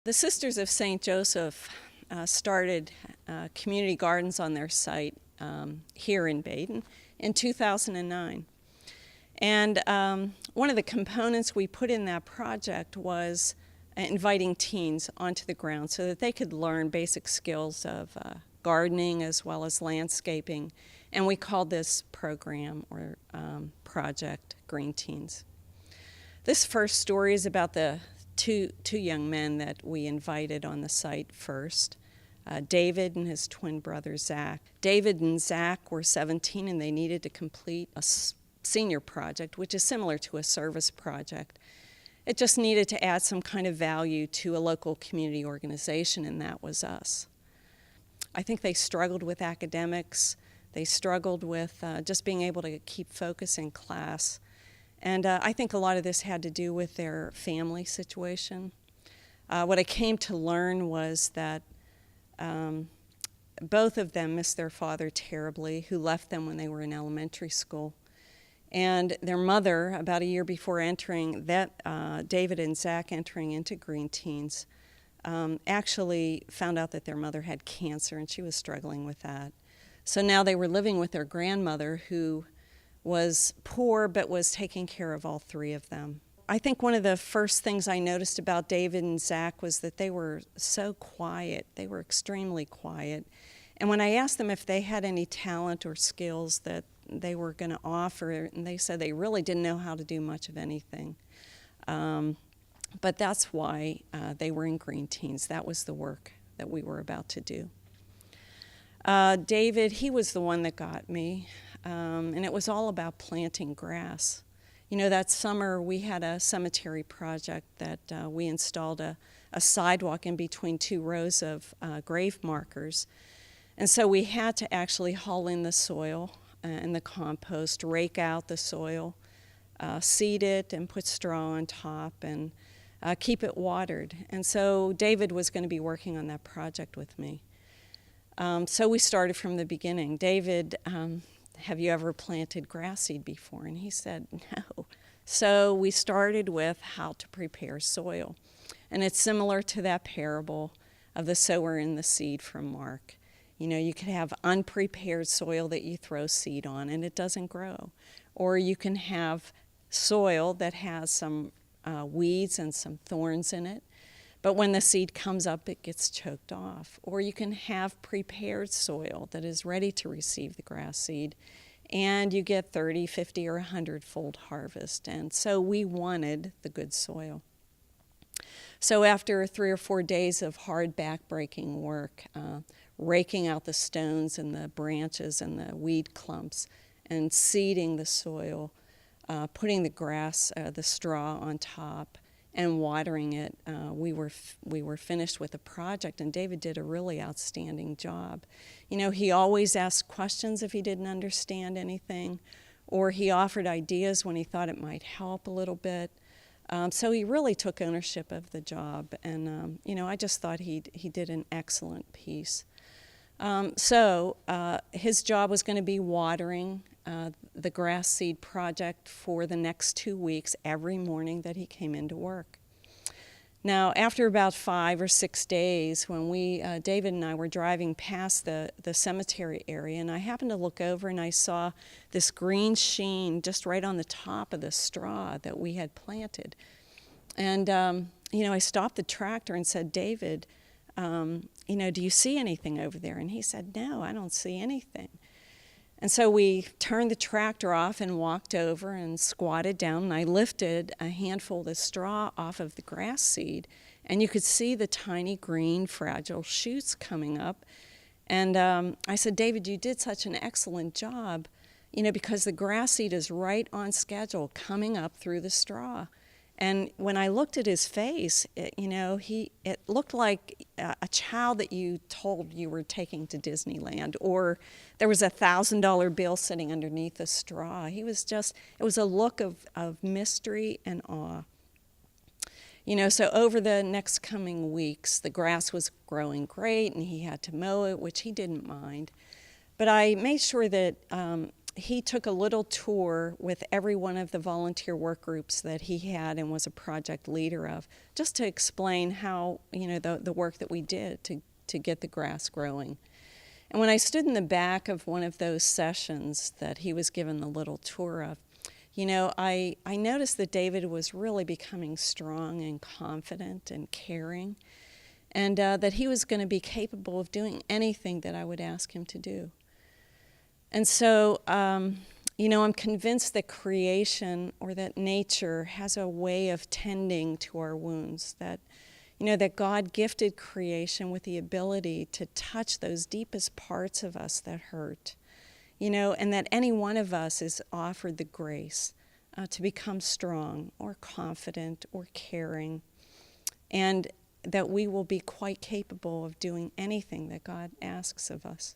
The Sisters of St. Joseph started community gardens on their site here in Baden in 2009. And one of the components we put in that project was inviting teens onto the ground so that they could learn basic skills of gardening as well as landscaping. And we called this program or project Green Teens. This first story is about the two young men that we invited on the site first, David and his twin brother Zach. David and Zach were 17 and they needed to complete a senior project, which is similar to a service project. It just needed to add some kind of value to a local community organization, and that was us. I think they struggled with academics. They struggled with just being able to keep focus in class. And I think a lot of this had to do with their family situation. What I came to learn was that both of them missed their father terribly, who left them when they were in elementary school. And their mother, about a year before entering David and Zach entering into Green Teens, actually found out that their mother had cancer, and she was struggling with that. So now they were living with their grandmother, who was poor but was taking care of all three of them. I think one of the first things I noticed about David and Zach was that they were so quiet. They were extremely quiet. And when I asked them if they had any talent or skills that they were going to offer, and they said they really didn't know how to do much of anything. But that's why they were in Green Teens. That was the work that we were about to do. David, he was the one that got me. And it was all about planting grass. You know, that summer we had a cemetery project that we installed a sidewalk in between two rows of grave markers. And so we had to actually haul in the soil and the compost, rake out the soil, seed it and put straw on top and keep it watered. And so David was going to be working on that project with me. So we started from the beginning. David, have you ever planted grass seed before? And he said, no. So we started with how to prepare soil. And it's similar to that parable of the sower and the seed from Mark. You know, you could have unprepared soil that you throw seed on and it doesn't grow. Or you can have soil that has some weeds and some thorns in it. But when the seed comes up, it gets choked off. Or you can have prepared soil that is ready to receive the grass seed, and you get 30, 50, or 100-fold harvest. And so we wanted the good soil. So after 3 or 4 days of hard back-breaking work, raking out the stones and the branches and the weed clumps, and seeding the soil, putting the straw on top, and watering it, we were finished with the project, and David did a really outstanding job. You know, he always asked questions if he didn't understand anything, or he offered ideas when he thought it might help a little bit. So he really took ownership of the job, and you know, I just thought he did an excellent piece. So his job was going to be watering the grass seed project for the next 2 weeks every morning that he came into work. Now, after about 5 or 6 days, when David and I were driving past the cemetery area, and I happened to look over and I saw this green sheen just right on the top of the straw that we had planted. And, you know, I stopped the tractor and said, David, you know, do you see anything over there? And he said, no, I don't see anything. And so we turned the tractor off and walked over and squatted down, and I lifted a handful of the straw off of the grass seed, and you could see the tiny green fragile shoots coming up. And I said, David, you did such an excellent job, you know, because the grass seed is right on schedule coming up through the straw. And when I looked at his face, it looked like a child that you told you were taking to Disneyland, or there was a $1,000 bill sitting underneath a straw. It was a look of mystery and awe. You know, so over the next coming weeks, the grass was growing great, and he had to mow it, which he didn't mind. But I made sure that he took a little tour with every one of the volunteer work groups that he had and was a project leader of, just to explain how, the work that we did to get the grass growing. And when I stood in the back of one of those sessions that he was given the little tour of, I noticed that David was really becoming strong and confident and caring, and that he was going to be capable of doing anything that I would ask him to do. And so, I'm convinced that creation, or that nature, has a way of tending to our wounds, that God gifted creation with the ability to touch those deepest parts of us that hurt, and that any one of us is offered the grace to become strong or confident or caring, and that we will be quite capable of doing anything that God asks of us.